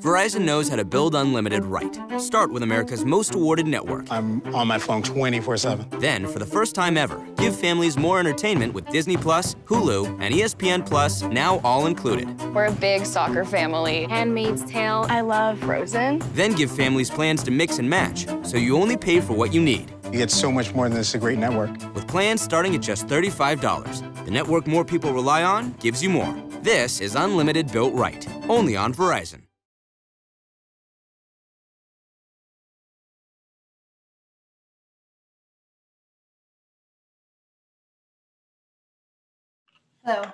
Verizon knows how to build unlimited right. Start with America's most awarded network. I'm on my phone 24/7. Then, for the first time ever, give families more entertainment with Disney+, Hulu, and ESPN+, now all included. We're a big soccer family. Handmaid's Tale. I love Frozen. Then give families plans to mix and match, so you only pay for what you need. You get so much more than this, a great network. With plans starting at just $35. The network more people rely on gives you more. This is unlimited built right, only on Verizon. Hello,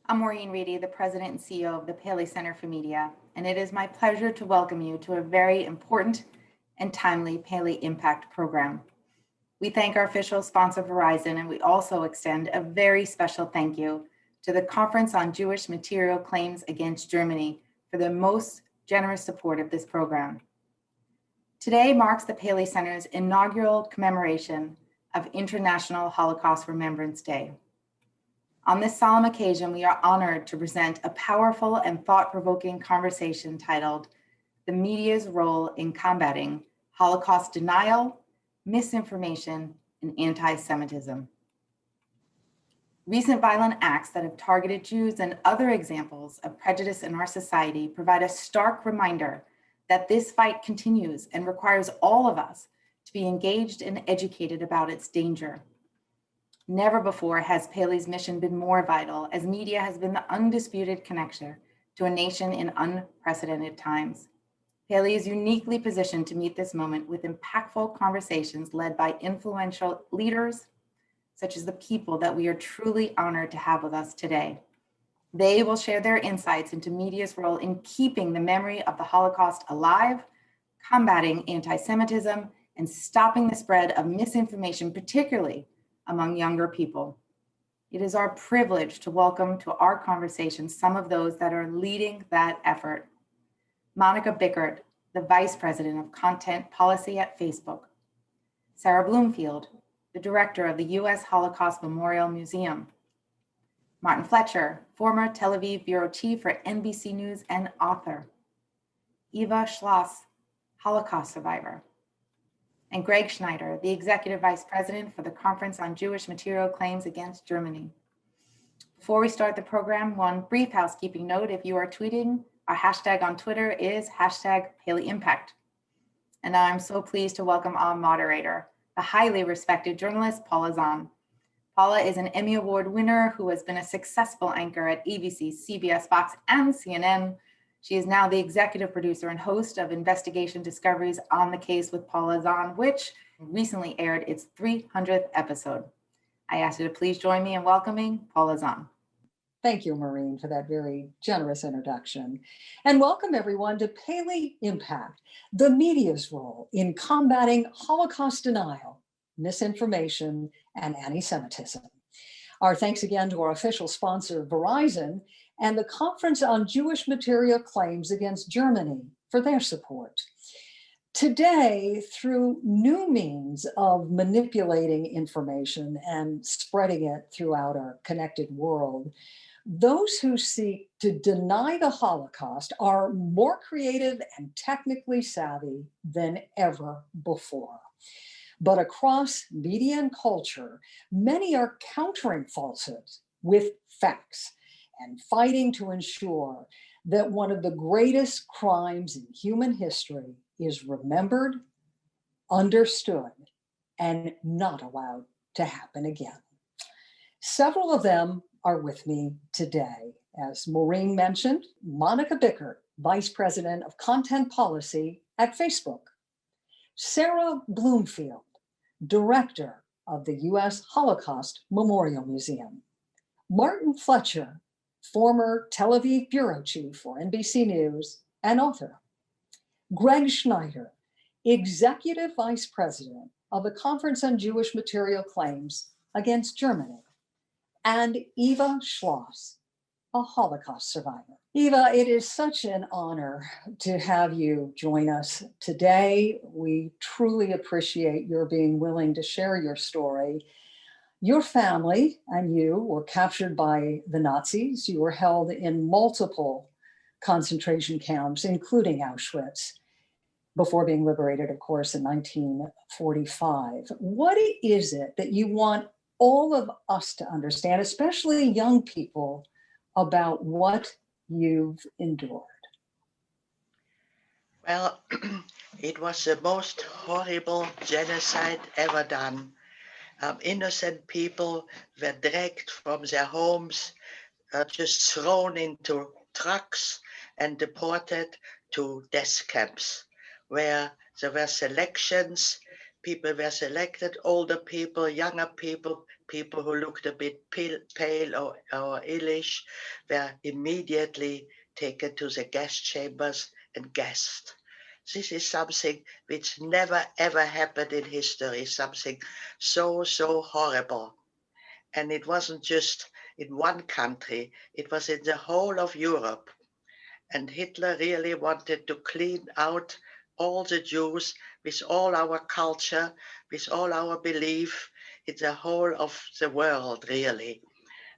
I'm Maureen, Reidy, the President and CEO of the Paley Center for Media, and it is my pleasure to welcome you to a very important and timely PaleyImpact program. We thank our official sponsor, Verizon, and we also extend a very special thank you to the Conference on Jewish Material Claims Against Germany for their most generous support of this program. Today marks the Paley Center's inaugural commemoration of International Holocaust Remembrance Day. On this solemn occasion, we are honored to present a powerful and thought-provoking conversation titled "The Media's Role in Combating Holocaust Denial, Misinformation, and Anti-Semitism." Recent violent acts that have targeted Jews and other examples of prejudice in our society provide a stark reminder that this fight continues and requires all of us to be engaged and educated about its danger. Never before has Paley's mission been more vital, as media has been the undisputed connector to a nation in unprecedented times. Paley is uniquely positioned to meet this moment with impactful conversations led by influential leaders, such as the people that we are truly honored to have with us today. They will share their insights into media's role in keeping the memory of the Holocaust alive, combating anti-Semitism, and stopping the spread of misinformation, particularly among younger people. It is our privilege to welcome to our conversation some of those that are leading that effort. Monica Bickert, the Vice President of Content Policy at Facebook. Sarah Bloomfield, the Director of the U.S. Holocaust Memorial Museum. Martin Fletcher, former Tel Aviv Bureau Chief for NBC News and author. Eva Schloss, Holocaust survivor. And Greg Schneider, the Executive Vice President for the Conference on Jewish Material Claims Against Germany. Before we start the program, one brief housekeeping note: if you are tweeting, our hashtag on Twitter is #PaleyImpact. And now I'm so pleased to welcome our moderator, the highly respected journalist, Paula Zahn. Paula is an Emmy Award winner who has been a successful anchor at ABC, CBS, Fox, and CNN. She is now the executive producer and host of Investigation Discoveries On the Case with Paula Zahn, which recently aired its 300th episode. I ask you to please join me in welcoming Paula Zahn. Thank you, Maureen, for that very generous introduction. And welcome everyone to PaleyImpact, the media's role in combating Holocaust denial, misinformation, and anti-Semitism. Our thanks again to our official sponsor, Verizon, and the Conference on Jewish Material Claims Against Germany for their support. Today, through new means of manipulating information and spreading it throughout our connected world, those who seek to deny the Holocaust are more creative and technically savvy than ever before. But across media and culture, many are countering falsehoods with facts and fighting to ensure that one of the greatest crimes in human history is remembered, understood, and not allowed to happen again. Several of them are with me today. As Maureen mentioned, Monica Bickert, Vice President of Content Policy at Facebook. Sarah Bloomfield, Director of the U.S. Holocaust Memorial Museum. Martin Fletcher, former Tel Aviv Bureau Chief for NBC News and author. Greg Schneider, Executive Vice President of the Conference on Jewish Material Claims Against Germany. And Eva Schloss, a Holocaust survivor. Eva, it is such an honor to have you join us today. We truly appreciate your being willing to share your story. Your family and you were captured by the Nazis. You were held in multiple concentration camps, including Auschwitz, before being liberated, of course, in 1945. What is it that you want all of us to understand, especially young people, about what you've endured? Well, it was the most horrible genocide ever done. Innocent people were dragged from their homes, just thrown into trucks and deported to death camps, where there were selections. People were selected, older people, younger people, people who looked a bit pale or illish, were immediately taken to the gas chambers and gassed. This is something which never ever happened in history, something so horrible. And it wasn't just in one country, it was in the whole of Europe. And Hitler really wanted to clean out all the Jews with all our culture, with all our belief in the whole of the world, really.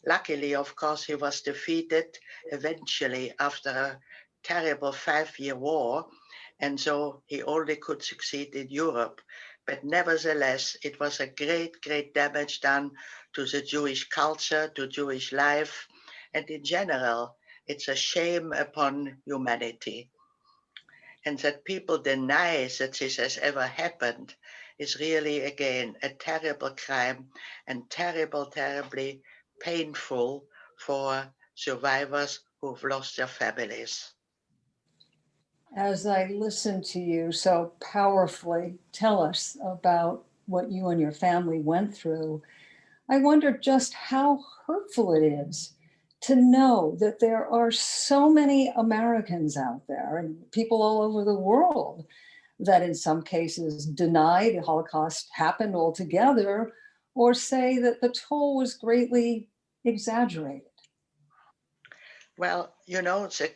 Luckily, of course, he was defeated eventually after a terrible 5-year war. And so he only could succeed in Europe. But nevertheless, it was a great damage done to the Jewish culture, to Jewish life. And in general, it's a shame upon humanity. And that people deny that this has ever happened is really, again, a terrible crime and terribly painful for survivors who've lost their families. As I listen to you so powerfully tell us about what you and your family went through, I wonder just how hurtful it is to know that there are so many Americans out there and people all over the world that in some cases deny the Holocaust happened altogether or say that the toll was greatly exaggerated. Well, you know, the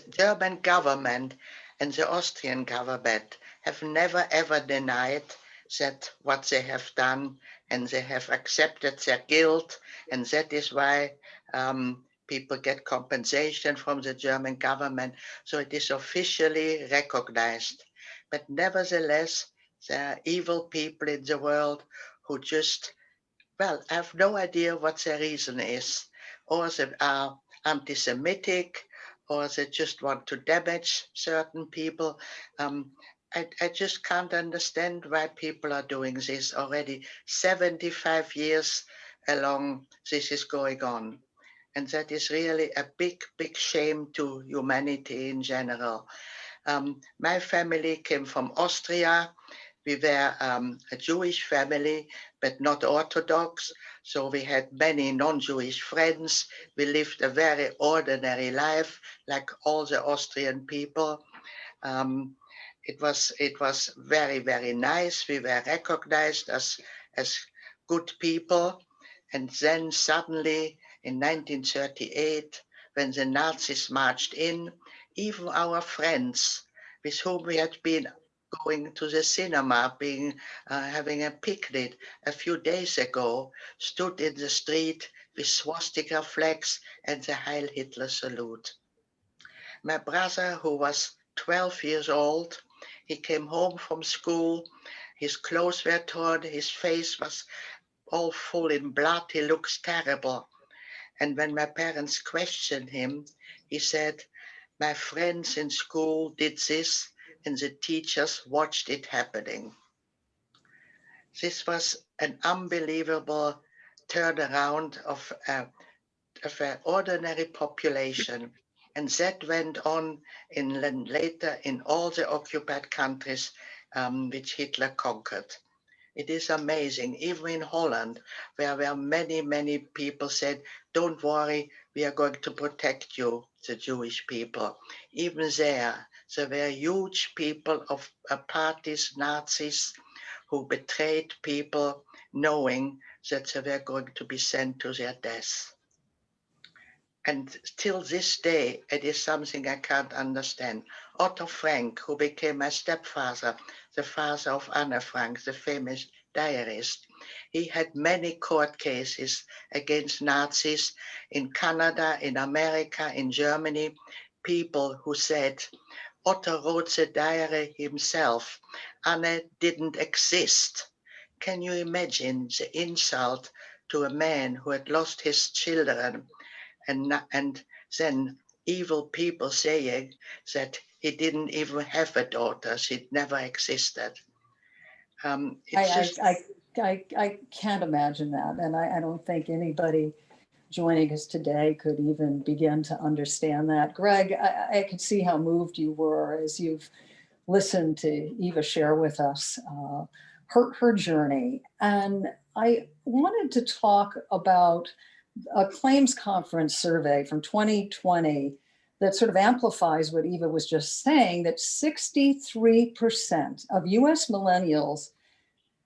German government and the Austrian government have never ever denied that what they have done, and they have accepted their guilt, and that is why people get compensation from the German government. So it is officially recognized. But nevertheless, there are evil people in the world who just, well, I have no idea what their reason is, or they are anti-Semitic, or they just want to damage certain people. I just can't understand why people are doing this already 75 years along. This is going on. And that is really a big shame to humanity in general. My family came from Austria. We were a Jewish family, but not Orthodox. So we had many non-Jewish friends. We lived a very ordinary life, like all the Austrian people. It was very nice. We were recognized as good people. And then suddenly in 1938, when the Nazis marched in, even our friends with whom we had been going to the cinema, having a picnic a few days ago, stood in the street with swastika flags and the Heil Hitler salute. My brother, who was 12 years old, he came home from school. His clothes were torn. His face was all full in blood. He looks terrible. And when my parents questioned him, he said, "My friends in school did this, and the teachers watched it happening." This was an unbelievable turnaround of an ordinary population. And that went on later in all the occupied countries which Hitler conquered. It is amazing, even in Holland, where many people said, "Don't worry, we are going to protect you, the Jewish people." Even there were huge people of parties, Nazis, who betrayed people, knowing that they were going to be sent to their death. And till this day, it is something I can't understand. Otto Frank, who became my stepfather, the father of Anne Frank, the famous diarist, he had many court cases against Nazis in Canada, in America, in Germany. people who said Otto wrote the diary himself. Anne didn't exist. Can you imagine the insult to a man who had lost his children and then evil people saying that he didn't even have a daughter, she'd never existed. I can't imagine that. And I don't think anybody joining us today could even begin to understand that. Greg, I could see how moved you were as you've listened to Eva share with us her journey. And I wanted to talk about a claims conference survey from 2020 that sort of amplifies what Eva was just saying, that 63% of US millennials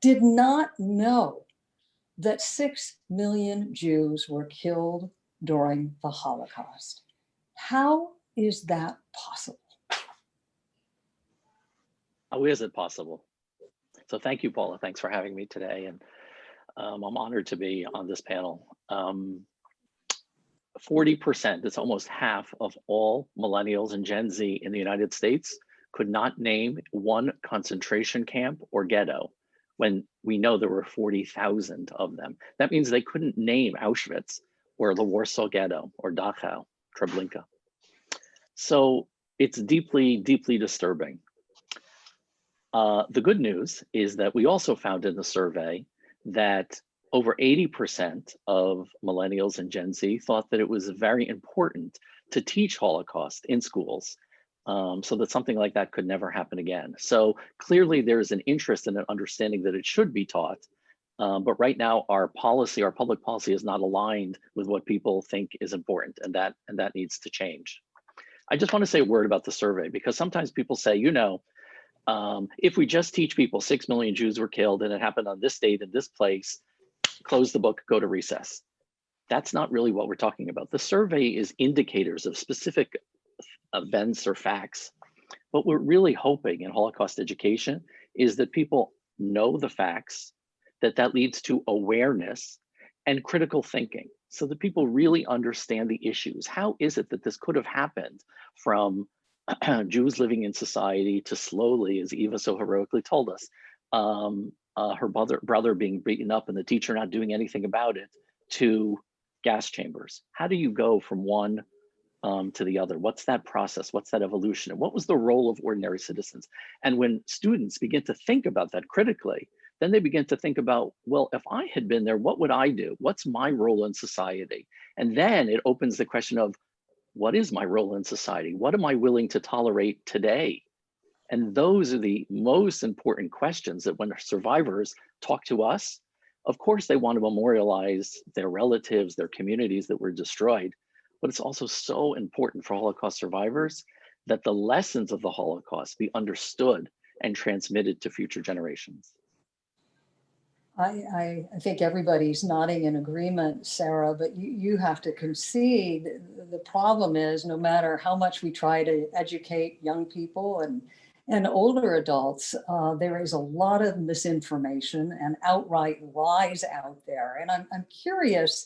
did not know that 6 million Jews were killed during the Holocaust. How is that possible? How is it possible? So thank you, Paula. Thanks for having me today. And I'm honored to be on this panel. 40%, that's almost half of all millennials and Gen Z in the United States, could not name one concentration camp or ghetto when we know there were 40,000 of them. That means they couldn't name Auschwitz or the Warsaw Ghetto or Dachau, Treblinka. So it's deeply, deeply disturbing. The good news is that we also found in the survey that over 80% of millennials and Gen Z thought that it was very important to teach Holocaust in schools so that something like that could never happen again. So clearly there's an interest and an understanding that it should be taught. But right now our policy, our public policy is not aligned with what people think is important, and that needs to change. I just want to say a word about the survey, because sometimes people say, you know, if we just teach people 6 million Jews were killed and it happened on this date in this place, close the book, go to recess. That's not really what we're talking about. The survey is indicators of specific events or facts. What we're really hoping in Holocaust education is that people know the facts, that leads to awareness and critical thinking, so that people really understand the issues. How is it that this could have happened from Jews living in society to slowly, as Eva so heroically told us, her brother being beaten up and the teacher not doing anything about it, to gas chambers? How do you go from one to the other? What's that process? What's that evolution? And what was the role of ordinary citizens? And when students begin to think about that critically, then they begin to think about, well, if I had been there, what would I do? What's my role in society? And then it opens the question of, what is my role in society? What am I willing to tolerate today? And those are the most important questions that when survivors talk to us, of course they want to memorialize their relatives, their communities that were destroyed, but it's also so important for Holocaust survivors that the lessons of the Holocaust be understood and transmitted to future generations. I think everybody's nodding in agreement, Sarah, but you have to concede the problem is, no matter how much we try to educate young people and older adults, there is a lot of misinformation and outright lies out there. And I'm curious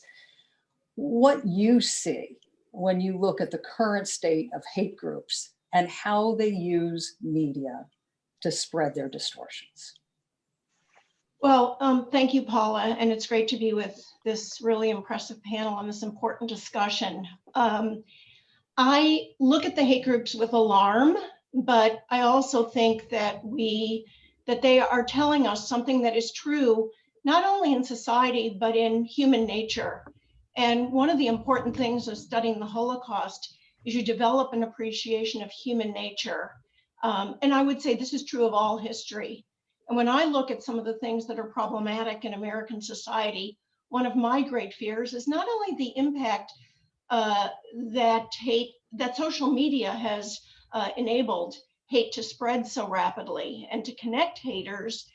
what you see when you look at the current state of hate groups and how they use media to spread their distortions. Well, thank you, Paula, and it's great to be with this really impressive panel on this important discussion. I look at the hate groups with alarm, but I also think that they are telling us something that is true, not only in society, but in human nature. And one of the important things of studying the Holocaust is you develop an appreciation of human nature. And I would say this is true of all history. And when I look at some of the things that are problematic in American society, one of my great fears is not only the impact that social media has enabled hate to spread so rapidly and to connect haters,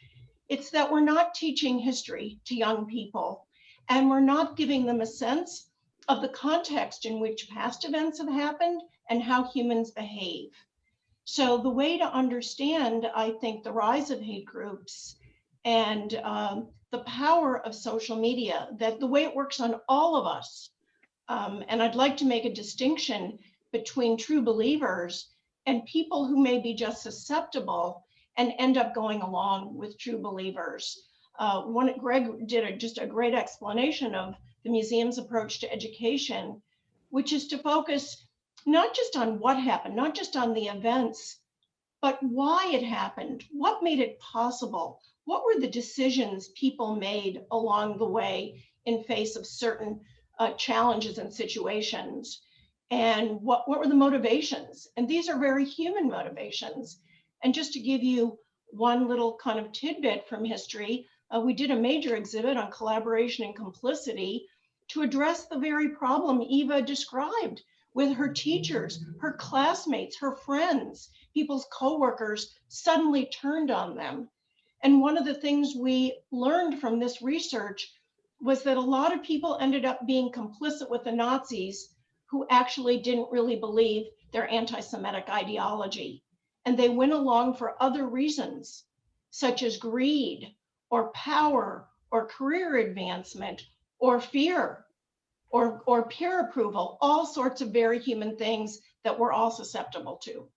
it's that we're not teaching history to young people, and we're not giving them a sense of the context in which past events have happened and how humans behave. So the way to understand, I think, the rise of hate groups and the power of social media, that the way it works on all of us, and I'd like to make a distinction between true believers and people who may be just susceptible and end up going along with true believers. Greg did just a great explanation of the museum's approach to education, which is to focus not just on what happened, not just on the events, but why it happened, what made it possible, what were the decisions people made along the way in face of certain challenges and situations, and what were the motivations. And these are very human motivations. And just to give you one little kind of tidbit from history, we did a major exhibit on collaboration and complicity to address the very problem Eva described with her teachers, her classmates, her friends, people's coworkers suddenly turned on them. And one of the things we learned from this research was that a lot of people ended up being complicit with the Nazis who actually didn't really believe their anti-Semitic ideology. And they went along for other reasons, such as greed or power or career advancement or fear or peer approval, all sorts of very human things that we're all susceptible to.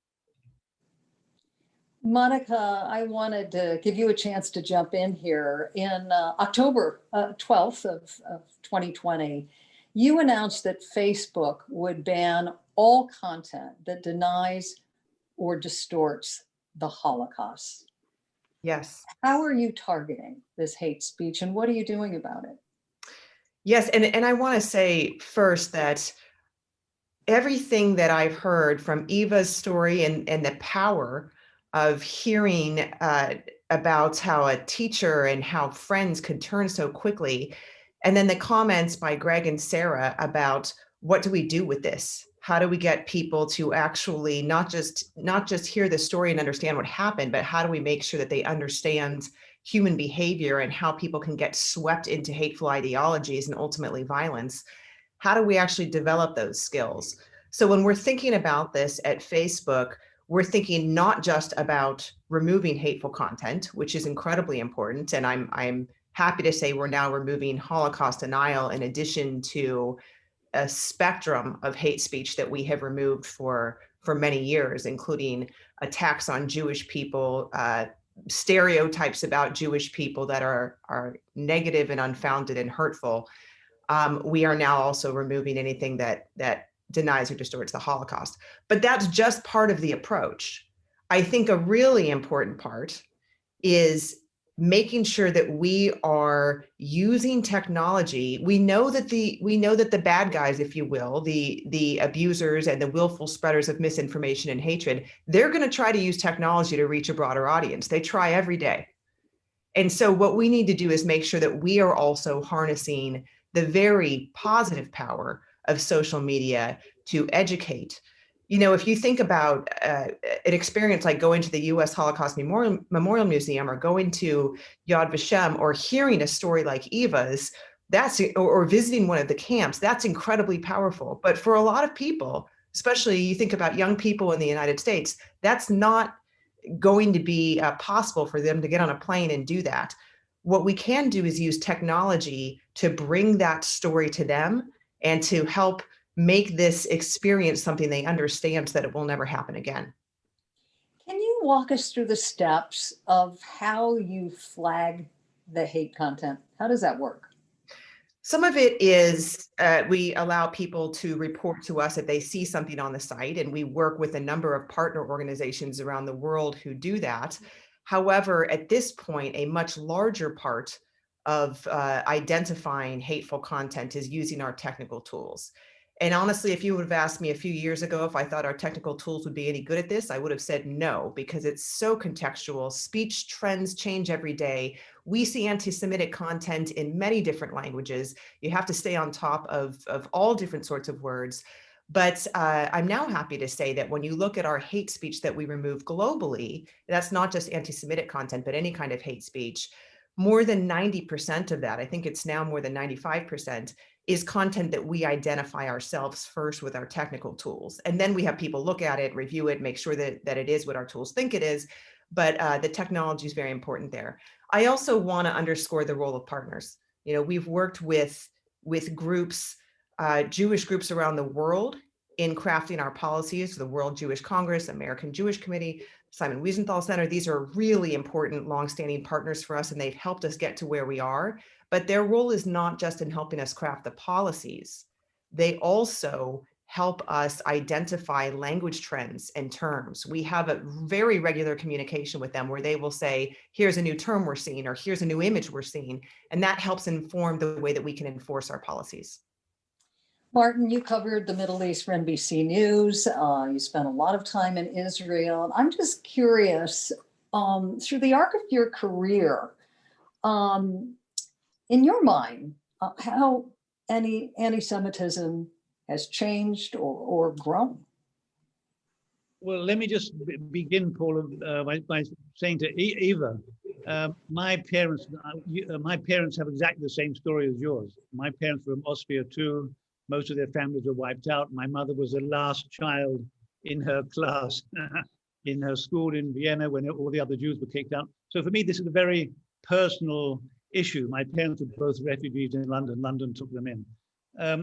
Monica, I wanted to give you a chance to jump in here. In October 12th of 2020, you announced that Facebook would ban all content that denies or distorts the Holocaust. Yes. How are you targeting this hate speech and what are you doing about it? Yes, and I want to say first that everything that I've heard from Eva's story and the power of hearing about how a teacher and how friends could turn so quickly, and then the comments by Greg and Sarah about what do we do with this? How do we get people to actually not just hear the story and understand what happened, but how do we make sure that they understand human behavior and how people can get swept into hateful ideologies and ultimately violence? How do we actually develop those skills? So when we're thinking about this at Facebook, we're thinking not just about removing hateful content, which is incredibly important. And I'm happy to say we're now removing Holocaust denial in addition to a spectrum of hate speech that we have removed for many years, including attacks on Jewish people, stereotypes about Jewish people that are negative and unfounded and hurtful. We are now also removing anything that denies or distorts the Holocaust. But that's just part of the approach. I think a really important part is making sure that we are using technology. We know that the bad guys, if you will, the abusers and the willful spreaders of misinformation and hatred, they're going to try to use technology to reach a broader audience. They try every day. And so what we need to do is make sure that we are also harnessing the very positive power of social media to educate. You know, if you think about an experience like going to the U.S. Holocaust Memorial Museum or going to Yad Vashem or hearing a story like Eva's, or visiting one of the camps, that's incredibly powerful. But for a lot of people, especially you think about young people in the United States, that's not going to be possible for them to get on a plane and do that. What we can do is use technology to bring that story to them and to help make this experience something they understand so that it will never happen again. Can you walk us through the steps of how you flag the hate content? How does that work? Some of it is we allow people to report to us if they see something on the site, and we work with a number of partner organizations around the world who do that. However, at this point, a much larger part of identifying hateful content is using our technical tools. And honestly, if you would have asked me a few years ago if I thought our technical tools would be any good at this, I would have said no, because it's so contextual. Speech trends change every day. We see anti-Semitic content in many different languages. You have to stay on top of all different sorts of words. But I'm now happy to say that when you look at our hate speech that we remove globally, that's not just anti-Semitic content, but any kind of hate speech. More than 90% of that, I think it's now more than 95%, is content that we identify ourselves first with our technical tools. And then we have people look at it, review it, make sure that it is what our tools think it is. But the technology is very important there. I also want to underscore the role of partners. You know, we've worked with groups, Jewish groups around the world in crafting our policies, the World Jewish Congress, American Jewish Committee, Simon Wiesenthal Center. These are really important longstanding partners for us, and they've helped us get to where we are. But their role is not just in helping us craft the policies. They also help us identify language trends and terms. We have a very regular communication with them where they will say, here's a new term we're seeing, or here's a new image we're seeing. And that helps inform the way that we can enforce our policies. Martin, you covered the Middle East for NBC News. You spent a lot of time in Israel. I'm just curious, through the arc of your career, in your mind, how anti-Semitism has changed or grown? Well, let me just begin, Paula, by saying to Eva, my parents have exactly the same story as yours. My parents were from Austria too. Most of their families were wiped out. My mother was the last child in her class, in her school in Vienna when all the other Jews were kicked out. So for me, this is a very personal issue. My parents were both refugees in London. London took them in.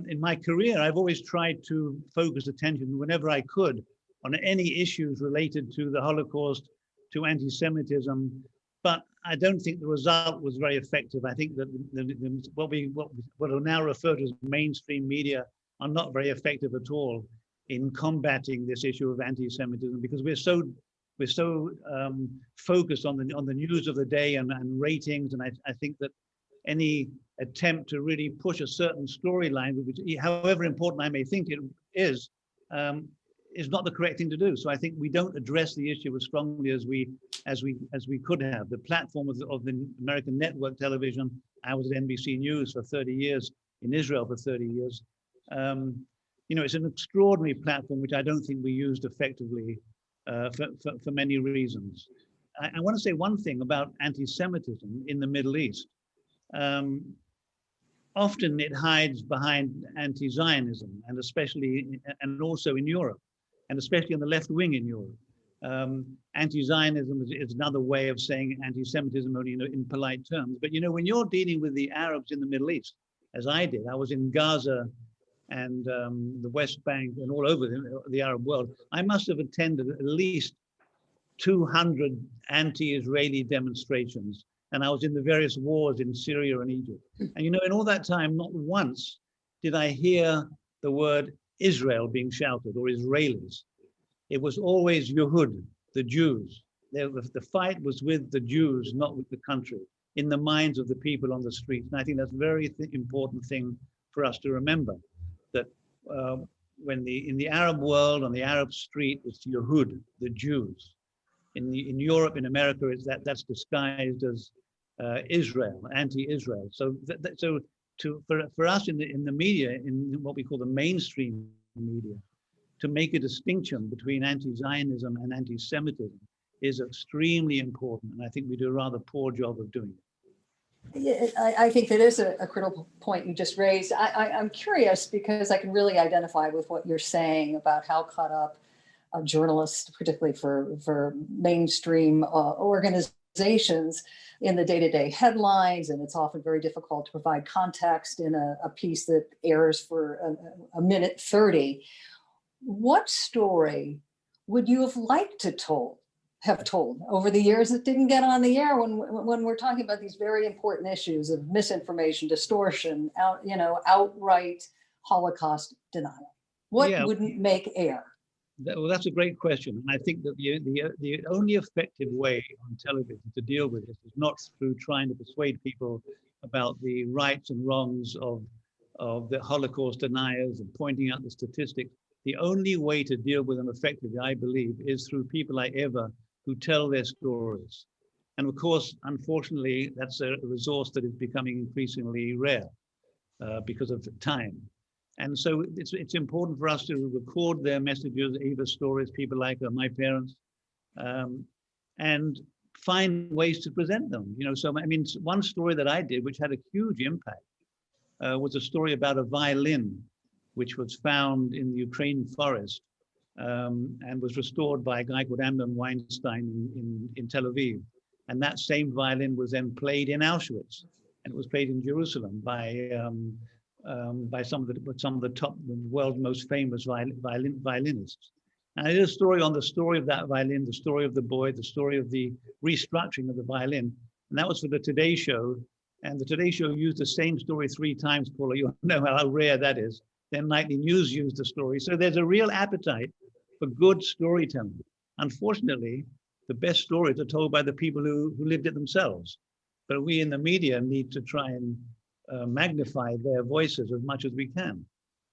In my career, I've always tried to focus attention whenever I could on any issues related to the Holocaust, to anti-Semitism, but I don't think the result was very effective. I think that what are now referred to as mainstream media are not very effective at all in combating this issue of anti-Semitism, because we're so focused on the news of the day and ratings, and I think that any attempt to really push a certain storyline, which, however important I may think it is not the correct thing to do. So I think we don't address the issue as strongly as we could have. The platform of the American network television, I was at NBC News for 30 years, in Israel for 30 years. It's an extraordinary platform which I don't think we used effectively for many reasons. I want to say one thing about anti-Semitism in the Middle East. Often it hides behind anti-Zionism, and also in Europe, and especially on the left wing in Europe. Anti-Zionism is another way of saying anti-Semitism, only in polite terms. But when you're dealing with the Arabs in the Middle East, as I did, I was in Gaza and the West Bank and all over the Arab world. I must have attended at least 200 anti-Israeli demonstrations. And I was in the various wars in Syria and Egypt. And in all that time, not once did I hear the word Israel being shouted, or Israelis. It was always Yehud, the Jews. The fight was with the Jews, not with the country, in the minds of the people on the streets. And I think that's a very important thing for us to remember, that when in the Arab world, on the Arab street, it's Yehud, the Jews. In Europe, in America, that's disguised as Israel, anti-Israel. So for us in the media, in what we call the mainstream media, to make a distinction between anti-Zionism and anti-Semitism is extremely important, and I think we do a rather poor job of doing it. Yeah, I think that is a critical point you just raised. I'm curious because I can really identify with what you're saying about how caught up journalists, particularly for mainstream organizations, in the day-to-day headlines, and it's often very difficult to provide context in a piece that airs for a minute 30. What story would you have liked to have told over the years that didn't get on the air when we're talking about these very important issues of misinformation, distortion, outright Holocaust denial? What wouldn't make air? Well, that's a great question. And I think that the only effective way on television to deal with this is not through trying to persuade people about the rights and wrongs of the Holocaust deniers and pointing out the statistics. The only way to deal with them effectively, I believe, is through people like Eva who tell their stories. And of course, unfortunately, that's a resource that is becoming increasingly rare because of time. And so it's important for us to record their messages, Eva's stories, people like her, my parents, and find ways to present them. So I mean, one story that I did, which had a huge impact, was a story about a violin, which was found in the Ukrainian forest and was restored by a guy called Amnon Weinstein in Tel Aviv. And that same violin was then played in Auschwitz, and it was played in Jerusalem by by some of the top, the world's most famous violinists. And I did a story on the story of that violin, the story of the boy, the story of the restructuring of the violin. And that was for the Today Show. And the Today Show used the same story 3 times, Paula. You know how rare that is. Then Nightly News used the story. So there's a real appetite for good storytelling. Unfortunately, the best stories are told by the people who lived it themselves. But we in the media need to try and magnify their voices as much as we can.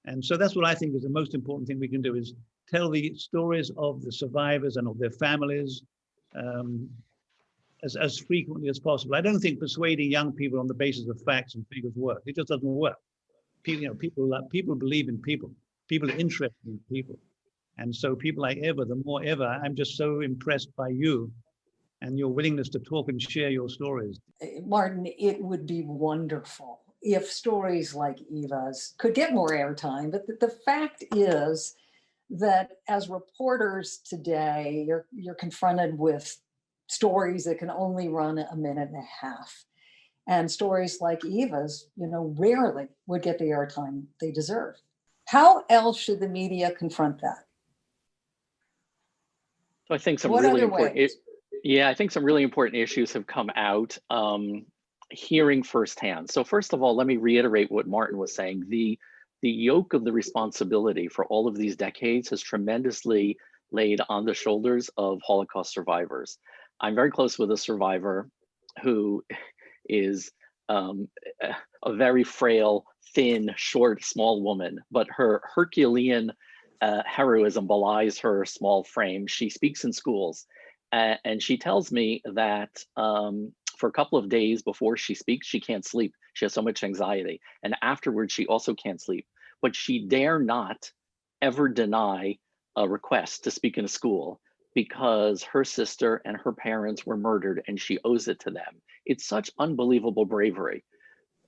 And so that's what I think is the most important thing we can do, is tell the stories of the survivors and of their families as frequently as possible. I don't think persuading young people on the basis of facts and figures works. It just doesn't work. People believe in people. People are interested in people. And so people like Eva, the more Eva, I'm just so impressed by you and your willingness to talk and share your stories. Martin, it would be wonderful if stories like Eva's could get more airtime, but the fact is that as reporters today, you're confronted with stories that can only run a minute and a half. And stories like Eva's, rarely would get the airtime they deserve. How else should the media confront that? So I think some What really other important, ways? I think some really important issues have come out hearing firsthand. So first of all, let me reiterate what Martin was saying. The yoke of the responsibility for all of these decades has tremendously laid on the shoulders of Holocaust survivors. I'm very close with a survivor who is a very frail, thin, short, small woman, but her Herculean heroism belies her small frame. She speaks in schools, and she tells me that for a couple of days before she speaks, she can't sleep. She has so much anxiety. And afterwards, she also can't sleep. But she dare not ever deny a request to speak in a school because her sister and her parents were murdered and she owes it to them. It's such unbelievable bravery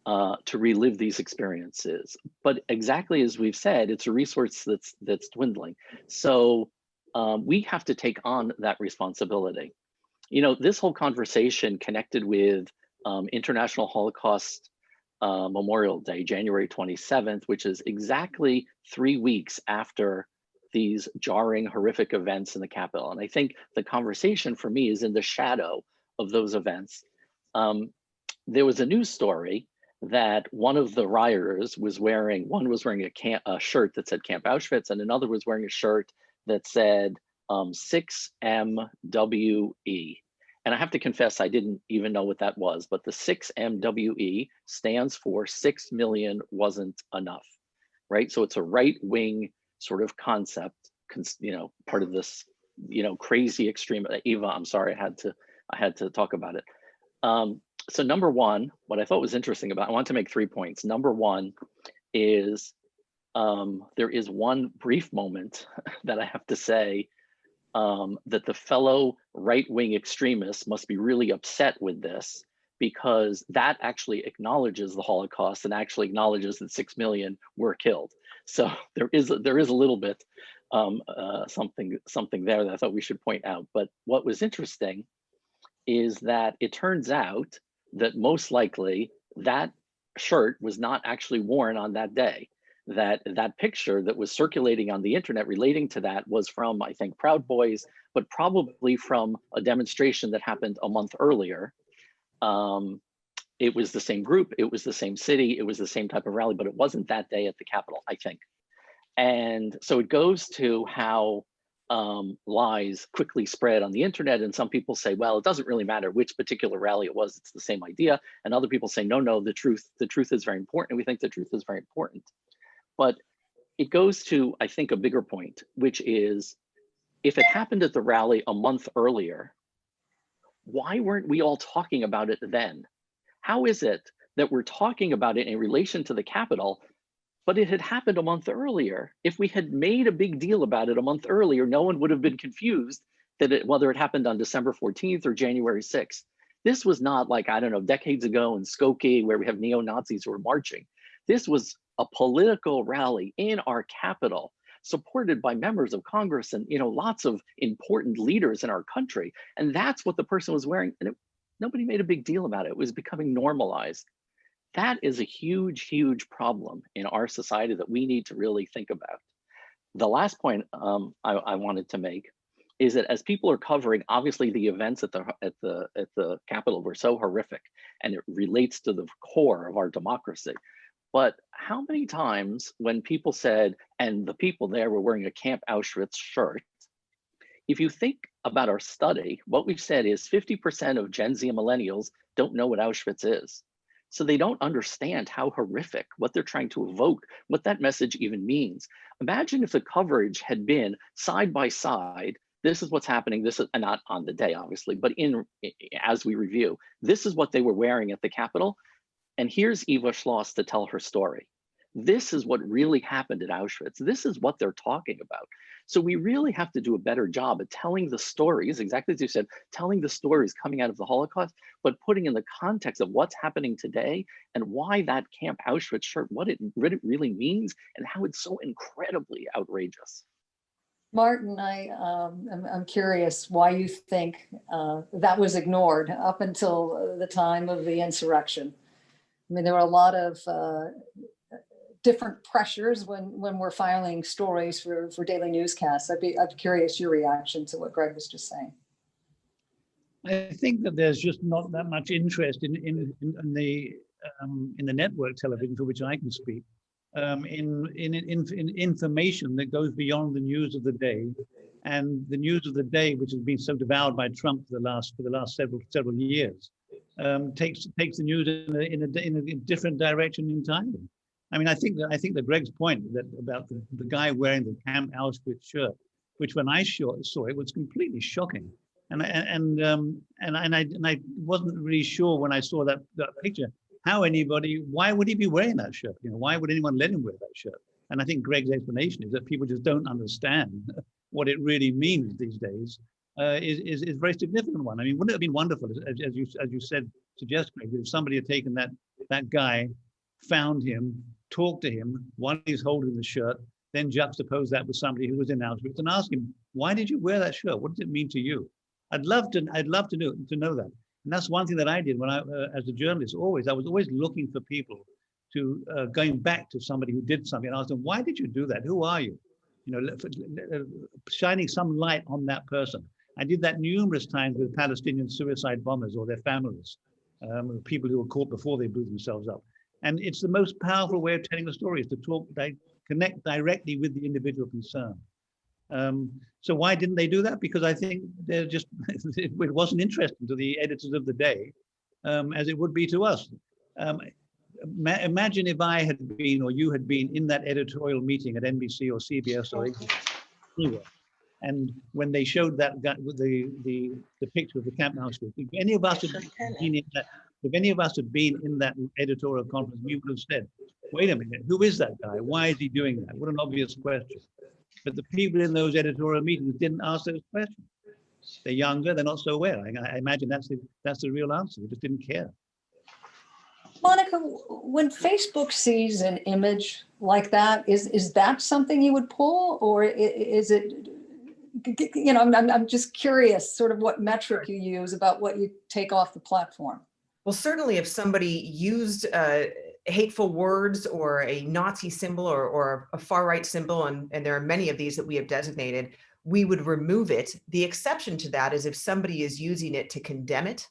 to relive these experiences. But exactly as we've said, it's a resource that's dwindling. So we have to take on that responsibility. This whole conversation connected with International Holocaust Memorial Day, January 27th, which is exactly 3 weeks after these jarring, horrific events in the Capitol. And I think the conversation for me is in the shadow of those events. There was a news story that one of the rioters was wearing, one was wearing a shirt that said Camp Auschwitz, and another was wearing a shirt that said 6MWE. And I have to confess, I didn't even know what that was, but the 6MWE stands for 6 million wasn't enough, right? So it's a right-wing sort of concept, part of this, crazy extreme. Eva, I'm sorry, I had to talk about it. So number one, what I thought was interesting about, I want to make 3 points. Number one is there is one brief moment that I have to say that the fellow right-wing extremists must be really upset with this, because that actually acknowledges the Holocaust and actually acknowledges that 6 million were killed. So there is a little bit something there that I thought we should point out. But what was interesting is that it turns out that most likely that shirt was not actually worn on that day. That picture that was circulating on the internet relating to that was from, I think, Proud Boys, but probably from a demonstration that happened a month earlier. It was the same group, it was the same city, it was the same type of rally, but it wasn't that day at the Capitol, I think. And so it goes to how lies quickly spread on the internet, and some people say, well, it doesn't really matter which particular rally it was, it's the same idea. And other people say, no, the truth is very important, and we think the truth is very important. But it goes to, I think, a bigger point, which is, if it happened at the rally a month earlier, why weren't we all talking about it then? How is it that we're talking about it in relation to the Capitol, but it had happened a month earlier? If we had made a big deal about it a month earlier, no one would have been confused that whether it happened on December 14th or January 6th. This was not like, I don't know, decades ago in Skokie where we have neo-Nazis who were marching. This was a political rally in our capital, supported by members of Congress and lots of important leaders in our country. And that's what the person was wearing. And nobody made a big deal about it. It was becoming normalized. That is a huge, huge problem in our society that we need to really think about. The last point I wanted to make is that as people are covering, obviously the events at the Capitol were so horrific, and it relates to the core of our democracy. But how many times when people said, and the people there were wearing a Camp Auschwitz shirt, if you think about our study, what we've said is 50% of Gen Z and millennials don't know what Auschwitz is. So they don't understand how horrific, what they're trying to evoke, what that message even means. Imagine if the coverage had been side by side, this is what's happening, this is, and not on the day, obviously, but as we review, this is what they were wearing at the Capitol. And here's Eva Schloss to tell her story. This is what really happened at Auschwitz. This is what they're talking about. So we really have to do a better job at telling the stories, exactly as you said, telling the stories coming out of the Holocaust, but putting in the context of what's happening today and why that Camp Auschwitz shirt, what it really means, and how it's so incredibly outrageous. Martin, I'm curious why you think that was ignored up until the time of the insurrection. I mean, there were a lot of different pressures when we're filing stories for daily newscasts. I'd be curious your reaction to what Greg was just saying. I think that there's just not that much interest in the network television for which I can speak, in information that goes beyond the news of the day, and the news of the day, which has been so devoured by Trump for the last several years, takes the news in a different direction entirely. I mean, I think that Greg's point that about the guy wearing the Camp Auschwitz shirt, which when I saw it was completely shocking, and I wasn't really sure when I saw that picture why would he be wearing that shirt? You know, why would anyone let him wear that shirt? And I think Greg's explanation is that people just don't understand what it really means these days. Is a very significant one. I mean, wouldn't it have been wonderful, as you suggest, Greg, if somebody had taken that guy, found him, talked to him while he's holding the shirt, then juxtapose that with somebody who was in Auschwitz and ask him, why did you wear that shirt? What does it mean to you? I'd love to know that. And that's one thing that I did when I, as a journalist, I was always looking for people to going back to somebody who did something and ask them, why did you do that? Who are you? You know, shining some light on that person. I did that numerous times with Palestinian suicide bombers or their families, people who were caught before they blew themselves up. And it's the most powerful way of telling a story, is to connect directly with the individual concerned. So why didn't they do that? Because I think they're just, it wasn't interesting to the editors of the day, as it would be to us. Imagine if I had been, or you had been in that editorial meeting at NBC or CBS or anywhere, and when they showed that the picture of the Camp Auschwitz, if any of us had been in that editorial conference, we would have said, wait a minute, who is that guy? Why is he doing that? What an obvious question. But the people in those editorial meetings didn't ask those questions. They're younger, they're not so aware. I imagine that's the real answer. They just didn't care. Monica, when Facebook sees an image like that, is that something you would pull, or is it, you know, I'm just curious sort of what metric you use about what you take off the platform. Well, certainly if somebody used hateful words or a Nazi symbol or a far-right symbol, and there are many of these that we have designated, we would remove it. The exception to that is if somebody is using it to condemn it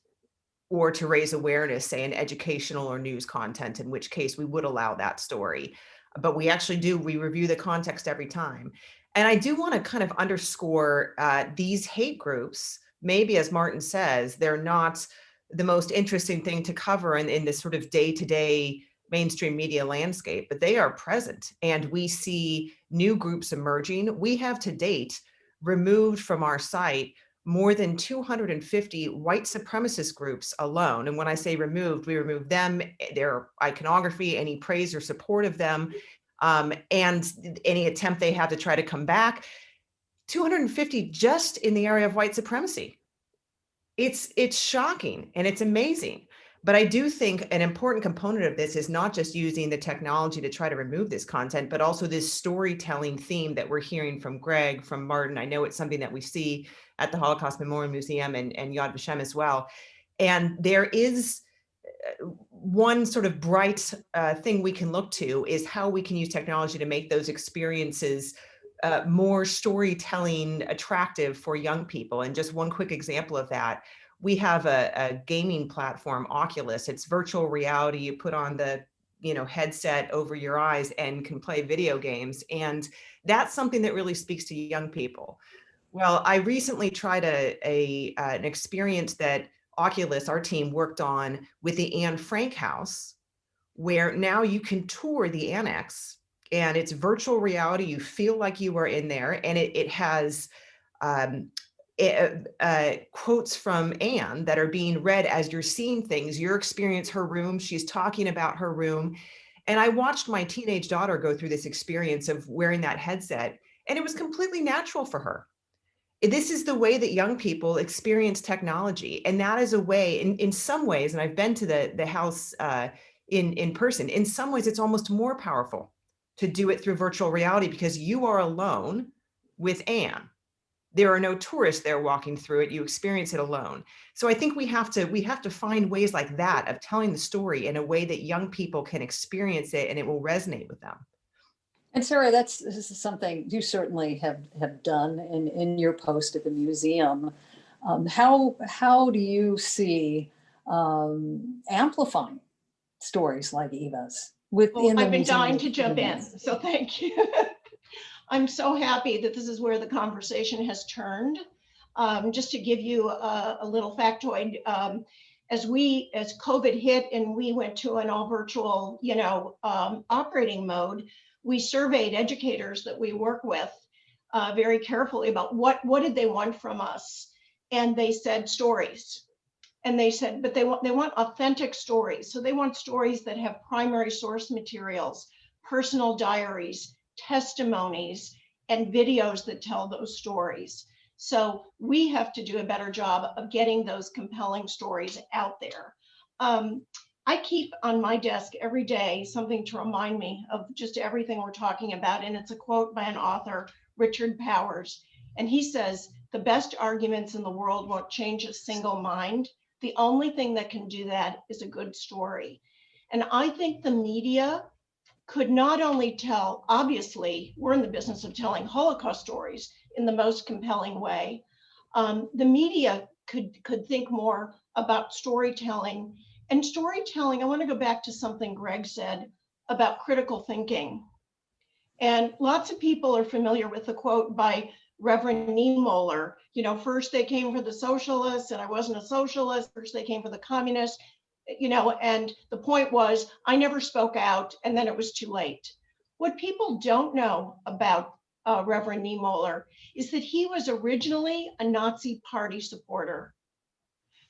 or to raise awareness, say in educational or news content, in which case we would allow that story. But we review the context every time. And I do want to kind of underscore these hate groups, maybe as Martin says, they're not the most interesting thing to cover in this sort of day-to-day mainstream media landscape, but they are present, and we see new groups emerging. We have to date removed from our site more than 250 white supremacist groups alone. And when I say removed, we remove them, their iconography, any praise or support of them, and any attempt they have to try to come back. 250 just in the area of white supremacy. It's shocking and it's amazing. But I do think an important component of this is not just using the technology to try to remove this content, but also this storytelling theme that we're hearing from Greg, from Martin. I know it's something that we see at the Holocaust Memorial Museum and Yad Vashem as well. And there is, one sort of bright thing we can look to is how we can use technology to make those experiences more storytelling attractive for young people. And just one quick example of that, we have a gaming platform, Oculus. It's virtual reality. You put on the headset over your eyes and can play video games. And that's something that really speaks to young people. Well, I recently tried an experience that Oculus, our team, worked on with the Anne Frank House, where now you can tour the annex and it's virtual reality. You feel like you are in there, and it has quotes from Anne that are being read as you're seeing things. You're experiencing her room. She's talking about her room. And I watched my teenage daughter go through this experience of wearing that headset, and it was completely natural for her. This is the way that young people experience technology. And that is a way, in some ways, and I've been to the house in person, in some ways, it's almost more powerful to do it through virtual reality because you are alone with Anne. There are no tourists there walking through it. You experience it alone. So I think we have to find ways like that of telling the story in a way that young people can experience it and it will resonate with them. And Sarah, this is something you certainly have done in your post at the museum. How do you see amplifying stories like Eva's within the I've been museum? dying to jump in, so thank you. I'm so happy that this is where the conversation has turned. Just to give you a little factoid, as COVID hit and we went to an all virtual, operating mode, we surveyed educators that we work with very carefully about what did they want from us, and they said stories. And they said, but they want authentic stories. So they want stories that have primary source materials, personal diaries, testimonies, and videos that tell those stories. So we have to do a better job of getting those compelling stories out there. I keep on my desk every day something to remind me of just everything we're talking about. And it's a quote by an author, Richard Powers. And he says, "The best arguments in the world won't change a single mind. The only thing that can do that is a good story." And I think the media could not only tell, obviously, we're in the business of telling Holocaust stories in the most compelling way. The media could think more about storytelling. And storytelling, I want to go back to something Greg said about critical thinking. And lots of people are familiar with the quote by Reverend Niemöller, first they came for the socialists and I wasn't a socialist, first they came for the communists, and the point was I never spoke out and then it was too late. What people don't know about Reverend Niemöller is that he was originally a Nazi party supporter.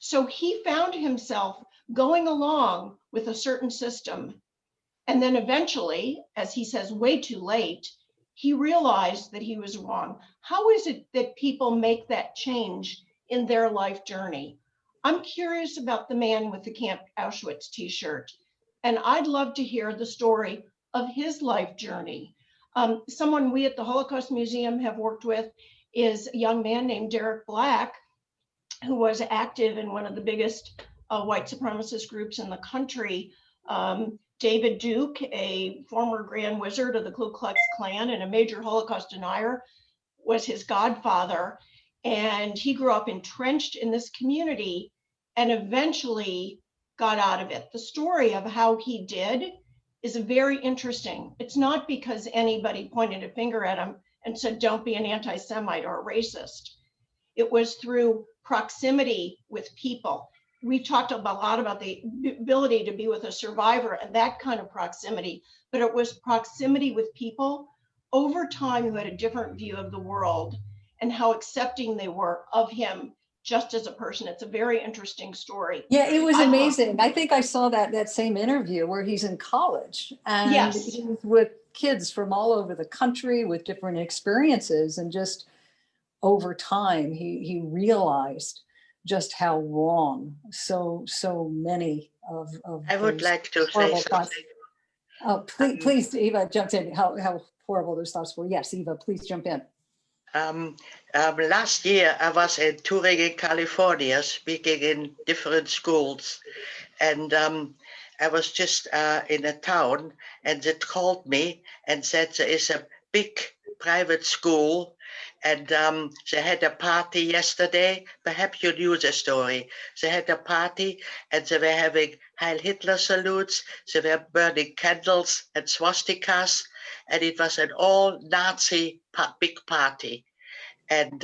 So he found himself going along with a certain system. And then eventually, as he says, way too late, he realized that he was wrong. How is it that people make that change in their life journey? I'm curious about the man with the Camp Auschwitz t-shirt, and I'd love to hear the story of his life journey. Someone we at the Holocaust Museum have worked with is a young man named Derek Black, who was active in one of the biggest white supremacist groups in the country. David Duke, a former Grand Wizard of the Ku Klux Klan and a major Holocaust denier, was his godfather. And he grew up entrenched in this community and eventually got out of it. The story of how he did is very interesting. It's not because anybody pointed a finger at him and said, don't be an anti-Semite or a racist. It was through proximity with people. We talked a lot about the ability to be with a survivor and that kind of proximity, but it was proximity with people over time who had a different view of the world and how accepting they were of him just as a person. It's a very interesting story. Yeah, it was amazing. I think I saw that same interview where he's in college and yes, he's with kids from all over the country with different experiences, and just over time he realized just how wrong so many of I would like to say something. Please, Eva, jump in. How horrible those thoughts were. Yes, Eva, please jump in. Last year, I was in touring in California, speaking in different schools. And I was just in a town, and they called me and said there is a big private school, and they had a party yesterday. Perhaps you knew the story. They had a party, and they were having Heil Hitler salutes. They were burning candles and swastikas, and it was an all-Nazi big party. And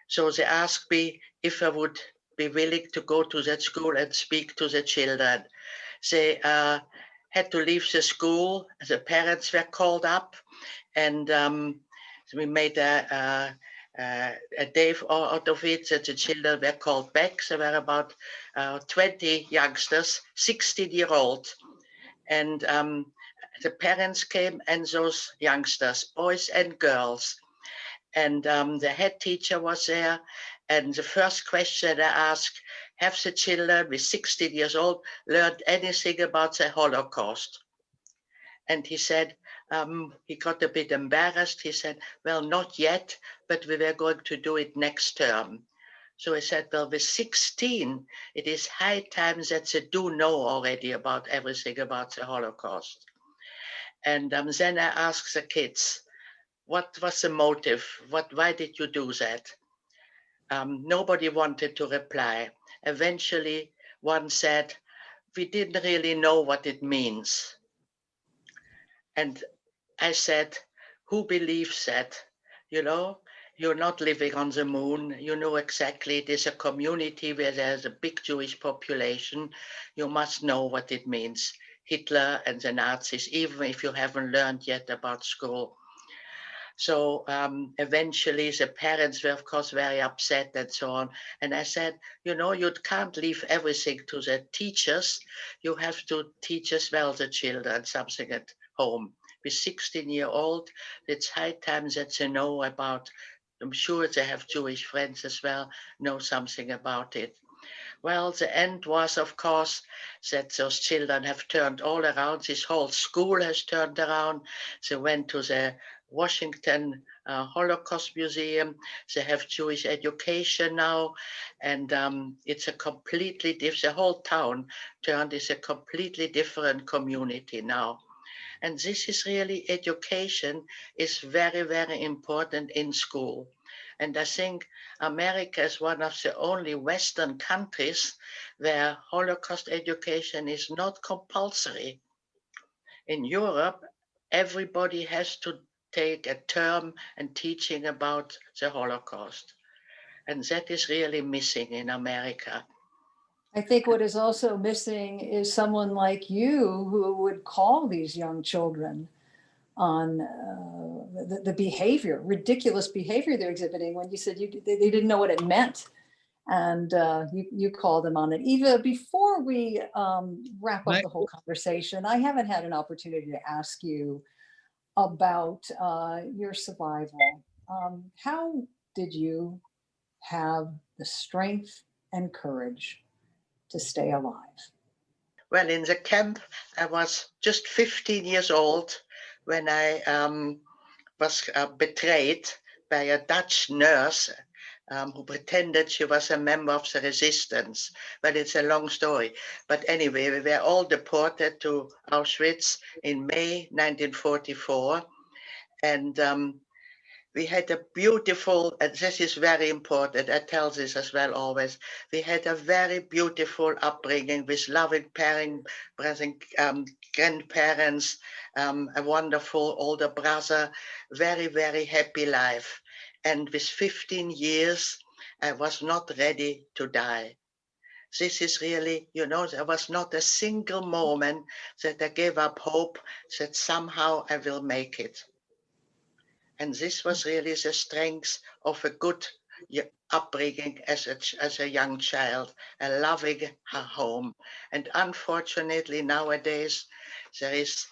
so they asked me if I would be willing to go to that school and speak to the children. They had to leave the school. The parents were called up, and we made a day out of it that the children were called back. There were about 20 youngsters, 16-year-old, and the parents came and those youngsters, boys and girls. And the head teacher was there. And the first question I asked, have the children with 16 years old learned anything about the Holocaust? And he said, he got a bit embarrassed. He said, well, not yet, but we were going to do it next term. So I said, well, with 16, it is high time that they do know already about everything about the Holocaust. And then I asked the kids, what was the motive? Why did you do that? Nobody wanted to reply. Eventually, one said, we didn't really know what it means. And I said, who believes that? You know, you're not living on the moon. You know exactly it is a community where there's a big Jewish population. You must know what it means. Hitler and the Nazis, even if you haven't learned yet about school. So eventually the parents were, of course, very upset and so on. And I said, you know, you can't leave everything to the teachers. You have to teach as well the children something at home. With 16-year-old, it's high time that they know about, I'm sure they have Jewish friends as well, know something about it. Well, the end was, of course, that those children have turned all around. This whole school has turned around. They went to the Washington Holocaust Museum. They have Jewish education now. And it's a completely different, the whole town turned is a completely different community now. And this is really, education is very, very important in school. And I think America is one of the only Western countries where Holocaust education is not compulsory. In Europe, everybody has to take a term and teaching about the Holocaust. And that is really missing in America. I think what is also missing is someone like you who would call these young children on the behavior, ridiculous behavior they're exhibiting when you said they didn't know what it meant. And you called them on it. Eva, before we wrap up the whole conversation, I haven't had an opportunity to ask you about your survival. How did you have the strength and courage to stay alive? Well, in the camp, I was just 15 years old when I was betrayed by a Dutch nurse who pretended she was a member of the resistance. Well, it's a long story. But anyway, we were all deported to Auschwitz in May 1944. And we had a beautiful, and this is very important, I tell this as well always, we had a very beautiful upbringing with loving parents, grandparents, a wonderful older brother, very, very happy life. And with 15 years, I was not ready to die. This is really, you know, there was not a single moment that I gave up hope that somehow I will make it. And this was really the strength of a good upbringing as a young child, a loving her home. And unfortunately nowadays, there is,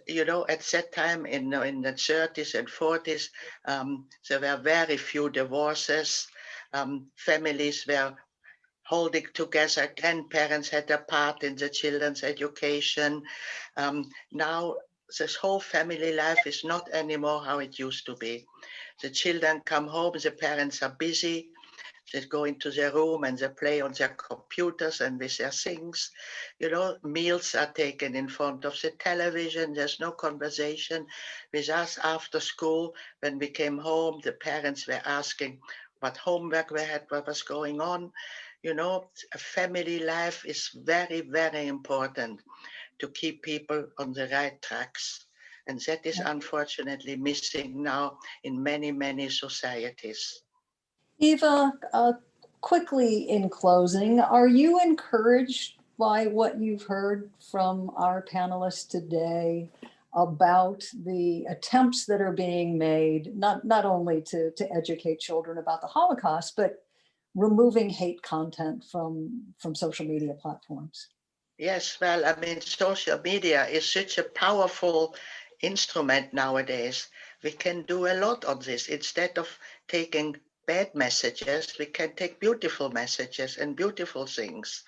you know, at that time in the 30s and 40s, there were very few divorces. Families were holding together. Grandparents had a part in the children's education. Now, this whole family life is not anymore how it used to be. The children come home, the parents are busy. They go into their room and they play on their computers and with their things. You know, meals are taken in front of the television. There's no conversation with us after school. When we came home, the parents were asking what homework we had, what was going on. You know, a family life is very, very important to keep people on the right tracks. And that is unfortunately missing now in many, many societies. Eva, quickly in closing, are you encouraged by what you've heard from our panelists today about the attempts that are being made, not only to educate children about the Holocaust, but removing hate content from social media platforms? Yes, well, I mean, social media is such a powerful instrument nowadays. We can do a lot on this. Instead of taking bad messages, we can take beautiful messages and beautiful things.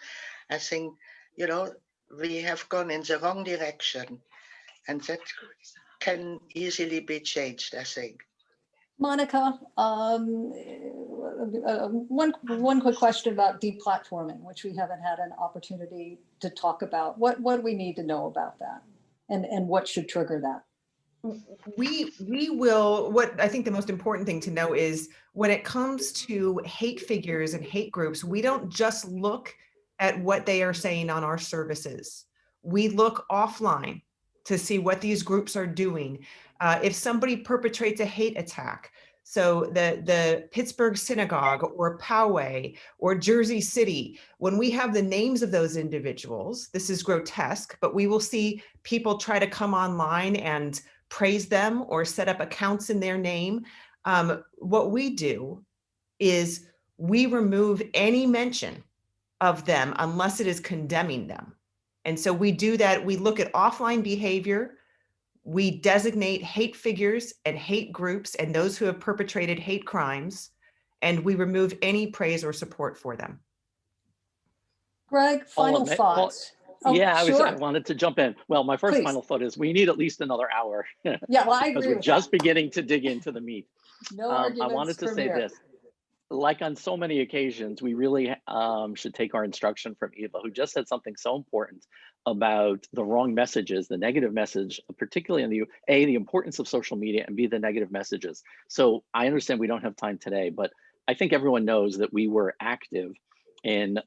I think, you know, we have gone in the wrong direction, and that can easily be changed, I think. Monica, one quick question about deplatforming, which we haven't had an opportunity to talk about. What do we need to know about that, and what should trigger that? We will, what I think the most important thing to know is when it comes to hate figures and hate groups, we don't just look at what they are saying on our services. We look offline to see what these groups are doing. If somebody perpetrates a hate attack, so the Pittsburgh Synagogue or Poway or Jersey City, when we have the names of those individuals, this is grotesque, but we will see people try to come online and praise them or set up accounts in their name. What we do is we remove any mention of them unless it is condemning them. And so we do that. We look at offline behavior. We designate hate figures and hate groups and those who have perpetrated hate crimes, and we remove any praise or support for them. Greg, final thoughts. Yeah, I wanted to jump in. Well, my first final thought is we need at least another hour. Yeah, well, I agree because we're just beginning to dig into the meat. No arguments. I wanted to say this. Like on so many occasions, we really should take our instruction from Eva, who just said something so important about the wrong messages, the negative message, particularly in the importance of social media, and B, the negative messages. So I understand we don't have time today, but I think everyone knows that we were active in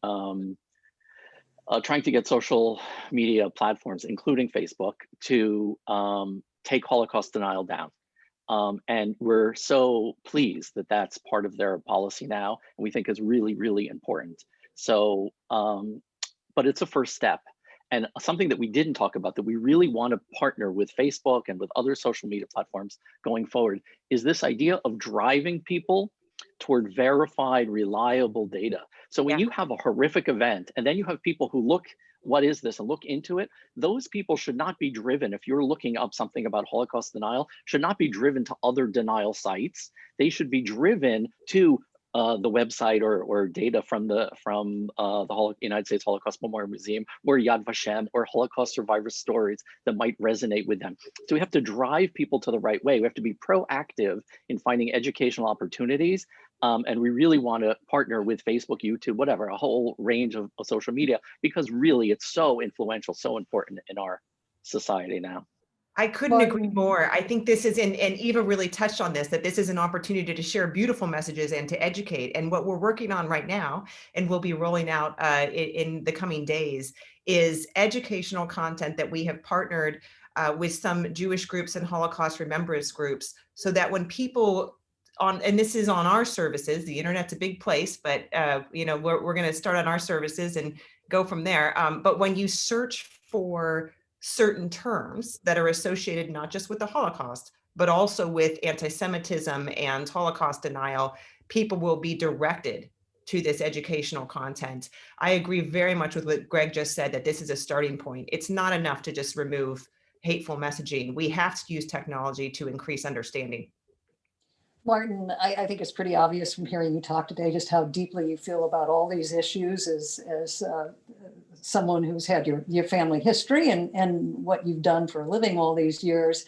trying to get social media platforms, including Facebook, to take Holocaust denial down. And we're so pleased that that's part of their policy now, and we think is really, really important. So, but it's a first step. And something that we didn't talk about that we really want to partner with Facebook and with other social media platforms going forward is this idea of driving people toward verified, reliable data. So when you have a horrific event and then you have people who look, what is this, and look into it, those people should not be driven, if you're looking up something about Holocaust denial, should not be driven to other denial sites. They should be driven to the website or data from the United States Holocaust Memorial Museum or Yad Vashem or Holocaust survivor stories that might resonate with them. So we have to drive people to the right way. We have to be proactive in finding educational opportunities. And we really want to partner with Facebook, YouTube, whatever, a whole range of social media, because really it's so influential, so important in our society now. I couldn't agree more. I think this is, and Eva really touched on this, that this is an opportunity to share beautiful messages and to educate. And what we're working on right now, and we'll be rolling out in the coming days, is educational content that we have partnered with some Jewish groups and Holocaust remembrance groups, so that when people and this is on our services, the internet's a big place, but you know, we're going to start on our services and go from there. But when you search for certain terms that are associated not just with the Holocaust, but also with anti-Semitism and Holocaust denial, people will be directed to this educational content. I agree very much with what Greg just said, that this is a starting point. It's not enough to just remove hateful messaging. We have to use technology to increase understanding. Martin, I think it's pretty obvious from hearing you talk today just how deeply you feel about all these issues as someone who's had your family history and what you've done for a living all these years.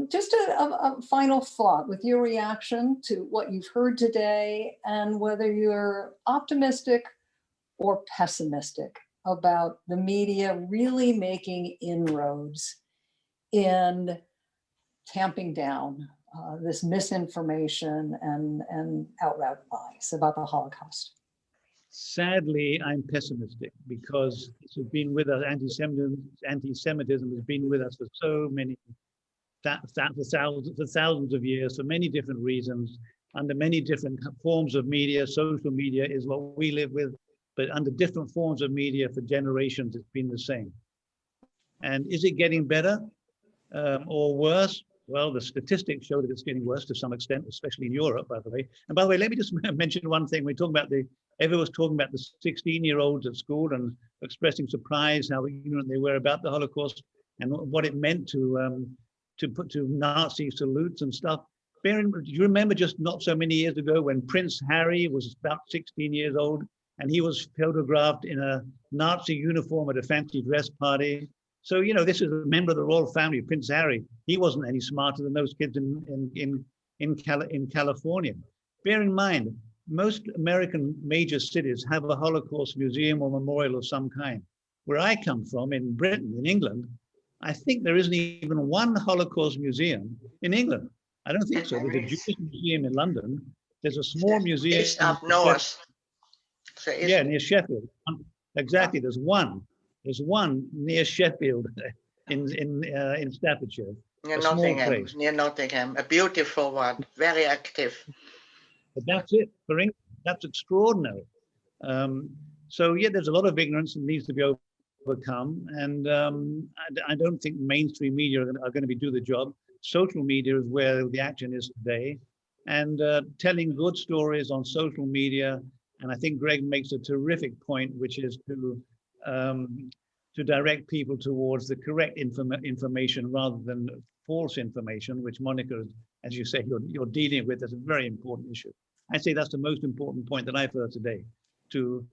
Just a final thought with your reaction to what you've heard today and whether you're optimistic or pessimistic about the media really making inroads in tamping down this misinformation and outright lies about the Holocaust. Sadly, I'm pessimistic because this has been with us. Anti-Semitism has been with us for so many, for thousands of years, for many different reasons, under many different forms of media. Social media is what we live with, but under different forms of media for generations, it's been the same. And is it getting better or worse? Well, the statistics show that it's getting worse to some extent, especially in Europe, by the way. And by the way, let me just mention one thing. We're talking about Eva was talking about the 16-year-olds at school and expressing surprise how ignorant they were about the Holocaust and what it meant to Nazi salutes and stuff. Do you remember just not so many years ago when Prince Harry was about 16 years old and he was photographed in a Nazi uniform at a fancy dress party? So, you know, this is a member of the royal family, Prince Harry. He wasn't any smarter than those kids in California. Bear in mind, most American major cities have a Holocaust museum or memorial of some kind. Where I come from, in Britain, in England, I think there isn't even one Holocaust museum in England. I don't think so. There's a Jewish museum in London. There's a small museum. It's up north. Yeah, near Sheffield. Exactly. There's one. There's one near Sheffield in Staffordshire. Near Nottingham. A beautiful one, very active. But that's it for England. That's extraordinary. So yeah, there's a lot of ignorance that needs to be overcome, and I don't think mainstream media are going to do the job. Social media is where the action is today, and telling good stories on social media. And I think Greg makes a terrific point, which is to direct people towards the correct information rather than false information, which Monica, as you say, you're dealing with as a very important issue. I'd say that's the most important point that I've heard today, to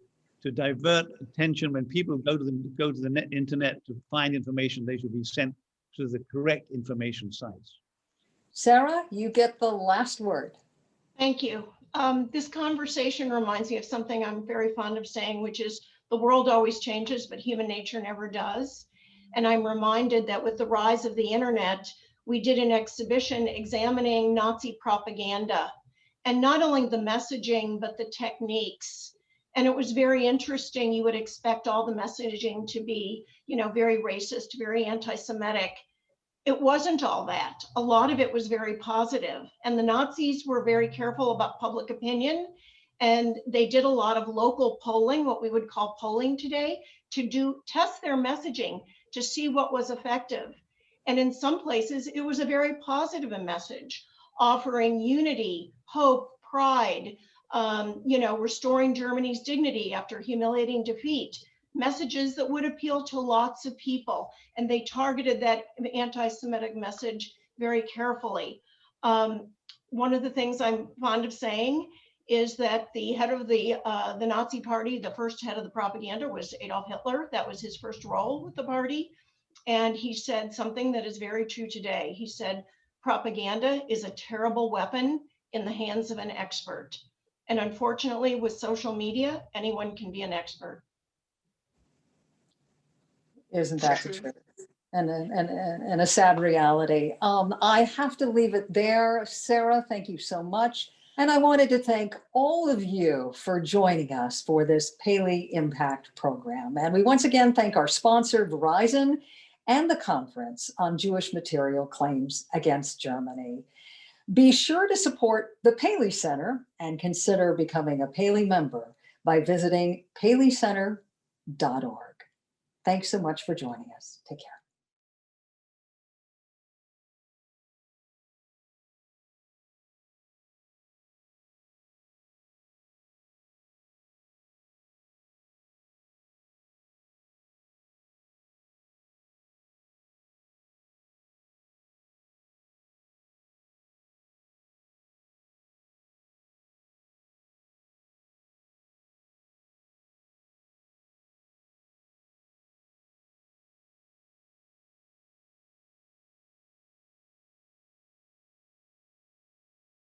divert attention when people go to the internet to find information. They should be sent to the correct information sites. Sarah, you get the last word. Thank you. This conversation reminds me of something I'm very fond of saying, which is the world always changes, but human nature never does. And I'm reminded that with the rise of the internet, we did an exhibition examining Nazi propaganda, and not only the messaging, but the techniques. And it was very interesting. You would expect all the messaging to be, you know, very racist, very anti-Semitic. It wasn't all that. A lot of it was very positive. And the Nazis were very careful about public opinion. And they did a lot of local polling, what we would call polling today, to test their messaging to see what was effective. And in some places, it was a very positive message, offering unity, hope, pride, restoring Germany's dignity after humiliating defeat, messages that would appeal to lots of people. And they targeted that anti-Semitic message very carefully. One of the things I'm fond of saying is that the head of the Nazi party, the first head of the propaganda, was Adolf Hitler. That was his first role with the party. And he said something that is very true today. He said, propaganda is a terrible weapon in the hands of an expert. And unfortunately, with social media, anyone can be an expert. Isn't that the truth? And a sad reality. I have to leave it there. Sarah, thank you so much. And I wanted to thank all of you for joining us for this PaleyImpact program. And we once again thank our sponsor, Verizon, and the Conference on Jewish Material Claims Against Germany. Be sure to support the Paley Center and consider becoming a Paley member by visiting paleycenter.org. Thanks so much for joining us. Take care.